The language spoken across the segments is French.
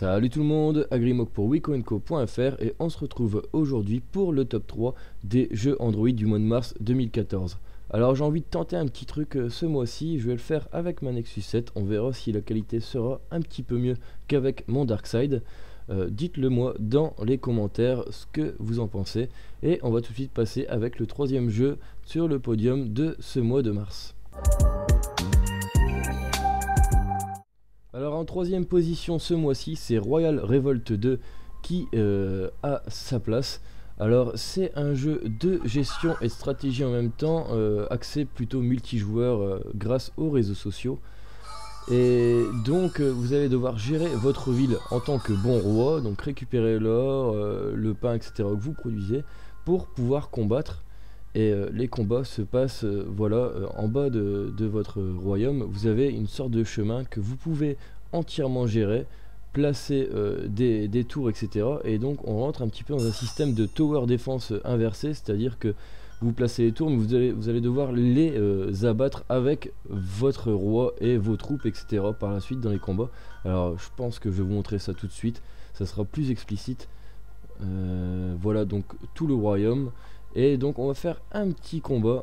Salut tout le monde, Agrimok pour wicoenco.fr et on se retrouve aujourd'hui pour le top 3 des jeux Android du mois de mars 2014. Alors j'ai envie de tenter un petit truc ce mois-ci, je vais le faire avec ma Nexus 7, on verra si la qualité sera un petit peu mieux qu'avec mon Darkside. Dites-le moi dans les commentaires ce que vous en pensez et on va tout de suite passer avec le troisième jeu sur le podium de ce mois de mars. Alors en troisième position ce mois-ci, c'est Royal Revolt 2 qui a sa place. Alors c'est un jeu de gestion et de stratégie en même temps, axé plutôt multijoueur grâce aux réseaux sociaux. Et donc vous allez devoir gérer votre ville en tant que bon roi, donc récupérer l'or, le pain, etc. que vous produisez pour pouvoir combattre. Et les combats se passent en bas de votre royaume. Vous avez une sorte de chemin que vous pouvez entièrement gérer, placer des tours, etc. Et donc on rentre un petit peu dans un système de tower défense inversé, c'est-à-dire que vous placez les tours, mais vous allez devoir les abattre avec votre roi et vos troupes, etc. par la suite dans les combats. Alors je pense que je vais vous montrer ça tout de suite, ça sera plus explicite. Voilà donc tout le royaume. Et donc on va faire un petit combat.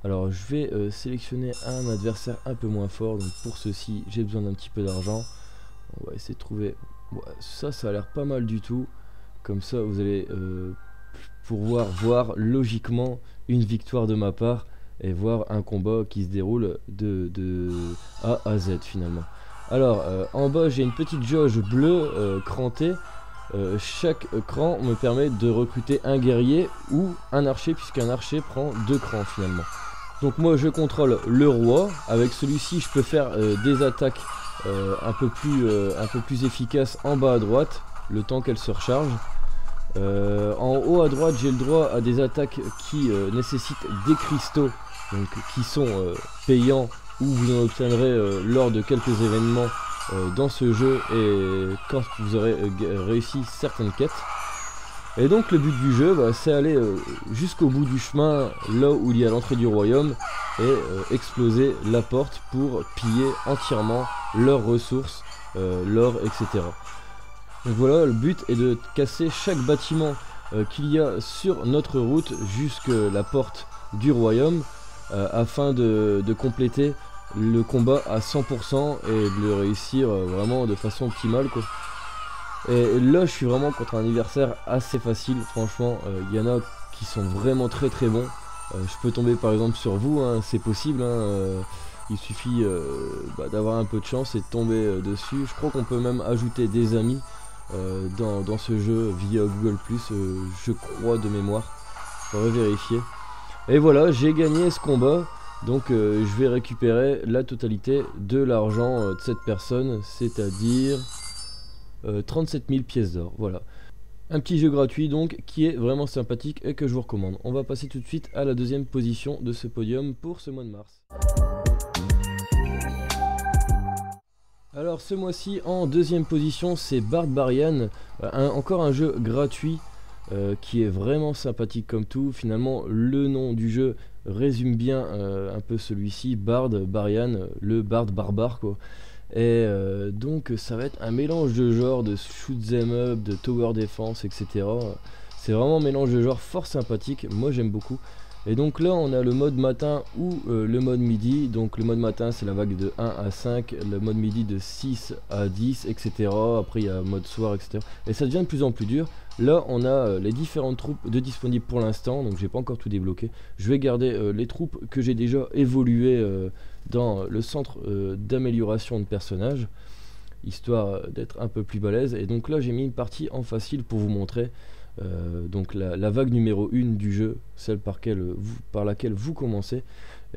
Alors je vais sélectionner un adversaire un peu moins fort. Donc pour ceci j'ai besoin d'un petit peu d'argent. On va essayer de trouver... Ouais, ça a l'air pas mal du tout. Comme ça vous allez pouvoir voir logiquement une victoire de ma part. Et voir un combat qui se déroule de A à Z finalement. Alors en bas j'ai une petite jauge bleue crantée. Chaque cran me permet de recruter un guerrier ou un archer, puisqu'un archer prend 2 crans finalement. Donc moi je contrôle le roi. Avec celui-ci je peux faire des attaques un peu plus efficaces en bas à droite, le temps qu'elle se recharge. En haut à droite j'ai le droit à des attaques qui nécessitent des cristaux, donc qui sont payants, ou vous en obtiendrez lors de quelques événements dans ce jeu et quand vous aurez réussi certaines quêtes. Et donc le but du jeu, c'est aller jusqu'au bout du chemin, là où il y a l'entrée du royaume, et exploser la porte pour piller entièrement leurs ressources, l'or, etc. Donc voilà, le but est de casser chaque bâtiment qu'il y a sur notre route jusqu'à la porte du royaume, afin de compléter le combat à 100% et de le réussir vraiment de façon optimale, quoi. Et là je suis vraiment contre un adversaire assez facile, franchement. Il y en a qui sont vraiment très bons. Je peux tomber par exemple sur vous, hein, c'est possible, hein. Il suffit d'avoir un peu de chance et de tomber dessus. Je crois qu'on peut même ajouter des amis dans ce jeu via Google+, je crois de mémoire. Faudrait vérifier. Et voilà, j'ai gagné ce combat. Donc je vais récupérer la totalité de l'argent de cette personne, c'est-à-dire 37 000 pièces d'or. Voilà. Un petit jeu gratuit donc qui est vraiment sympathique et que je vous recommande. On va passer tout de suite à la deuxième position de ce podium pour ce mois de mars. Alors ce mois-ci en deuxième position c'est Barbarian, encore un jeu gratuit. Qui est vraiment sympathique comme tout. Finalement le nom du jeu résume bien un peu celui-ci, Barbarian, le bard barbare, quoi. Et donc ça va être un mélange de genres, de shoot 'em up, de tower defense, etc. C'est vraiment un mélange de genres fort sympathique, moi j'aime beaucoup. Et donc là on a le mode matin ou le mode midi. Donc le mode matin c'est la vague de 1 à 5, le mode midi de 6 à 10, etc. Après il y a mode soir, etc. Et ça devient de plus en plus dur. Là on a les différentes troupes de disponibles pour l'instant, donc j'ai pas encore tout débloqué. Je vais garder les troupes que j'ai déjà évoluées dans le centre d'amélioration de personnages, histoire d'être un peu plus balèze. Et donc là j'ai mis une partie en facile pour vous montrer. Donc la vague numéro 1 du jeu, celle par laquelle vous commencez.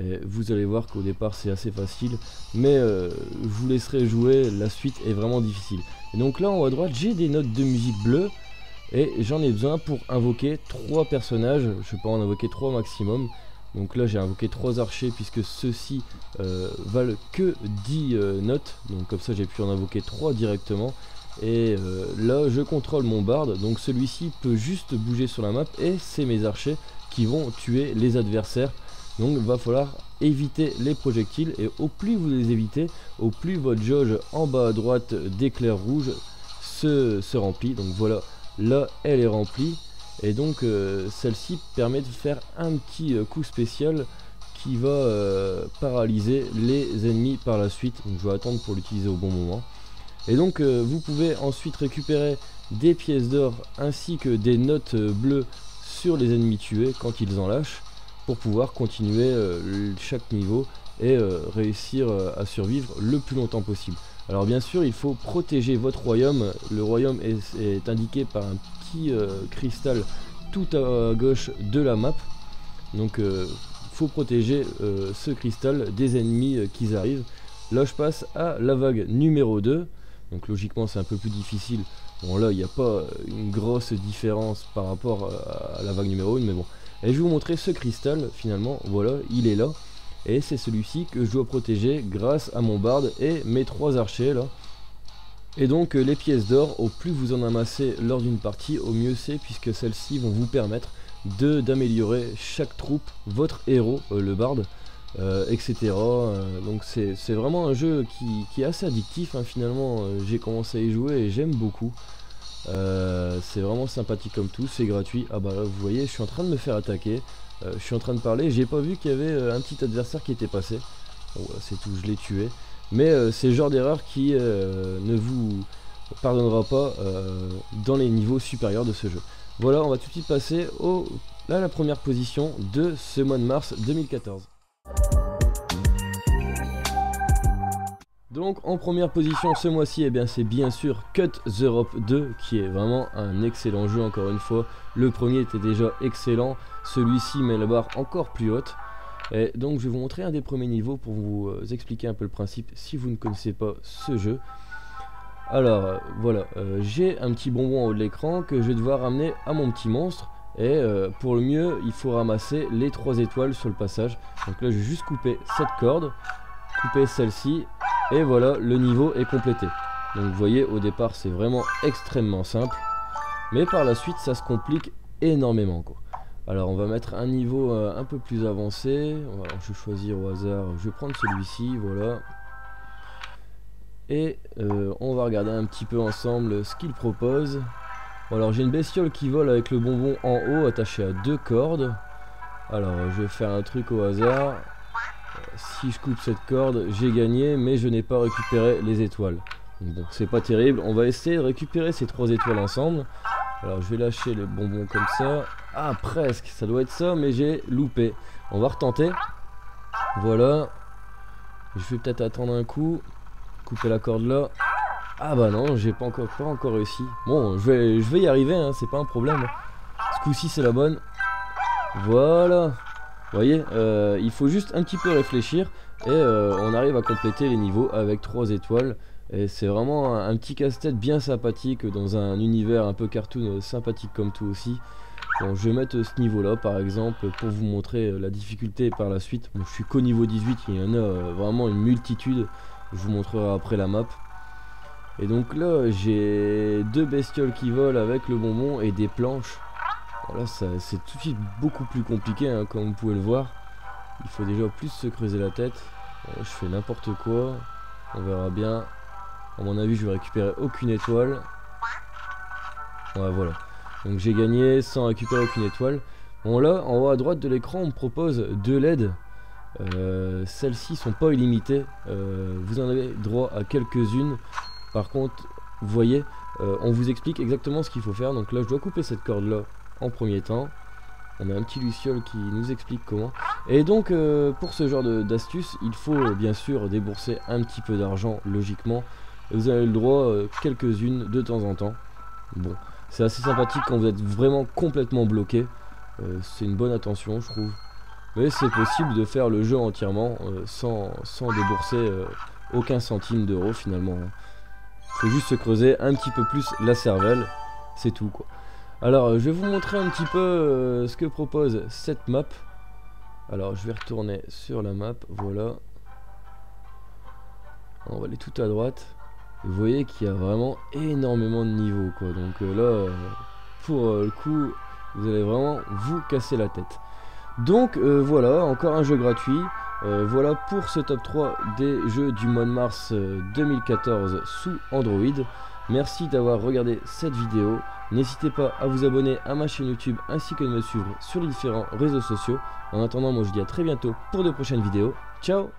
Et vous allez voir qu'au départ c'est assez facile, mais je vous laisserai jouer, la suite est vraiment difficile. Et donc là en haut à droite j'ai des notes de musique bleues et j'en ai besoin pour invoquer 3 personnages. Je peux en invoquer 3 maximum. Donc là j'ai invoqué 3 archers puisque ceux-ci valent que 10 notes, donc comme ça j'ai pu en invoquer 3 directement. Et là je contrôle mon barde, donc celui-ci peut juste bouger sur la map et c'est mes archers qui vont tuer les adversaires Donc il va falloir éviter les projectiles, et au plus vous les évitez, au plus votre jauge en bas à droite d'éclairs rouges se remplit. Donc voilà, là elle est remplie, et donc celle-ci permet de faire un petit coup spécial qui va paralyser les ennemis par la suite. Donc je vais attendre pour l'utiliser au bon moment. Et donc vous pouvez ensuite récupérer des pièces d'or ainsi que des notes bleues sur les ennemis tués quand ils en lâchent, pour pouvoir continuer chaque niveau et réussir à survivre le plus longtemps possible. Alors bien sûr, il faut protéger votre royaume. Le royaume est indiqué par un petit cristal tout à gauche de la map. Donc faut protéger ce cristal des ennemis qui arrivent. Là je passe à la vague numéro 2. Donc logiquement c'est un peu plus difficile. Bon là il n'y a pas une grosse différence par rapport à la vague numéro 1, mais bon. Et je vais vous montrer ce cristal finalement, voilà, il est là. Et c'est celui-ci que je dois protéger grâce à mon barde et mes 3 archers là. Et donc les pièces d'or, au plus vous en amassez lors d'une partie, au mieux c'est, puisque celles-ci vont vous permettre d'améliorer chaque troupe, votre héros, le barde, etc. Donc c'est vraiment un jeu qui est assez addictif, hein, finalement. J'ai commencé à y jouer et j'aime beaucoup. C'est vraiment sympathique comme tout, c'est gratuit. Ah bah là vous voyez, je suis en train de me faire attaquer, je suis en train de parler, j'ai pas vu qu'il y avait un petit adversaire qui était passé. Bon, c'est tout, je l'ai tué. Mais c'est le genre d'erreur qui ne vous pardonnera pas dans les niveaux supérieurs de ce jeu. Voilà, on va tout de suite passer à la première position de ce mois de mars 2014. Donc en première position ce mois-ci, eh bien c'est bien sûr Cut the Rope 2, qui est vraiment un excellent jeu encore une fois. Le premier était déjà excellent, celui-ci met la barre encore plus haute. Et donc je vais vous montrer un des premiers niveaux pour vous expliquer un peu le principe si vous ne connaissez pas ce jeu. Alors voilà, j'ai un petit bonbon en haut de l'écran que je vais devoir ramener à mon petit monstre. Et pour le mieux, il faut ramasser les 3 étoiles sur le passage. Donc là je vais juste couper cette corde, couper celle-ci. Et voilà, le niveau est complété. Donc vous voyez, au départ c'est vraiment extrêmement simple, mais par la suite ça se complique énormément quoi. Alors on va mettre un niveau un peu plus avancé. Alors, je vais choisir au hasard, je vais prendre celui-ci, voilà. Et on va regarder un petit peu ensemble ce qu'il propose. Bon, alors j'ai une bestiole qui vole avec le bonbon en haut attaché à 2 cordes. Alors je vais faire un truc au hasard. Si je coupe cette corde, j'ai gagné, mais je n'ai pas récupéré les étoiles. Bon, c'est pas terrible. On va essayer de récupérer ces 3 étoiles ensemble. Alors je vais lâcher le bonbon comme ça. Ah presque, ça doit être ça, mais j'ai loupé. On va retenter. Voilà. Je vais peut-être attendre un coup. Couper la corde là. Ah bah non, j'ai pas encore réussi. Bon, je vais y arriver, hein, c'est pas un problème. Ce coup-ci c'est la bonne. Voilà. Vous voyez, il faut juste un petit peu réfléchir et on arrive à compléter les niveaux avec 3 étoiles. Et c'est vraiment un petit casse-tête bien sympathique dans un univers un peu cartoon sympathique comme tout aussi. Bon, je vais mettre ce niveau là par exemple pour vous montrer la difficulté par la suite. Bon, je suis qu'au niveau 18, il y en a vraiment une multitude. Je vous montrerai après la map. Et donc là j'ai 2 bestioles qui volent avec le bonbon et des planches. Voilà, c'est tout de suite beaucoup plus compliqué, hein, comme vous pouvez le voir. Il faut déjà plus se creuser la tête. Je fais n'importe quoi. On verra bien. À mon avis, je vais récupérer aucune étoile. Ouais, voilà. Donc j'ai gagné sans récupérer aucune étoile. Bon là, en haut à droite de l'écran, on me propose 2 LED. Celles-ci sont pas illimitées. Vous en avez droit à quelques-unes. Par contre, vous voyez, on vous explique exactement ce qu'il faut faire. Donc là, je dois couper cette corde-là en premier temps. On a un petit Luciole qui nous explique comment. Et donc pour ce genre d'astuce, il faut bien sûr débourser un petit peu d'argent logiquement. Et vous avez le droit quelques-unes de temps en temps. Bon, c'est assez sympathique quand vous êtes vraiment complètement bloqué. C'est une bonne attention je trouve. Mais c'est possible de faire le jeu entièrement sans débourser aucun centime d'euro finalement. Il faut juste se creuser un petit peu plus la cervelle. C'est tout quoi. Alors je vais vous montrer un petit peu ce que propose cette map. Alors je vais retourner sur la map, voilà. On va aller tout à droite. Et vous voyez qu'il y a vraiment énormément de niveaux quoi. Donc là, pour le coup, vous allez vraiment vous casser la tête. Donc voilà, encore un jeu gratuit. Voilà pour ce top 3 des jeux du mois de mars 2014 sous Android. Merci d'avoir regardé cette vidéo. N'hésitez pas à vous abonner à ma chaîne YouTube ainsi que de me suivre sur les différents réseaux sociaux. En attendant, moi je vous dis à très bientôt pour de prochaines vidéos. Ciao!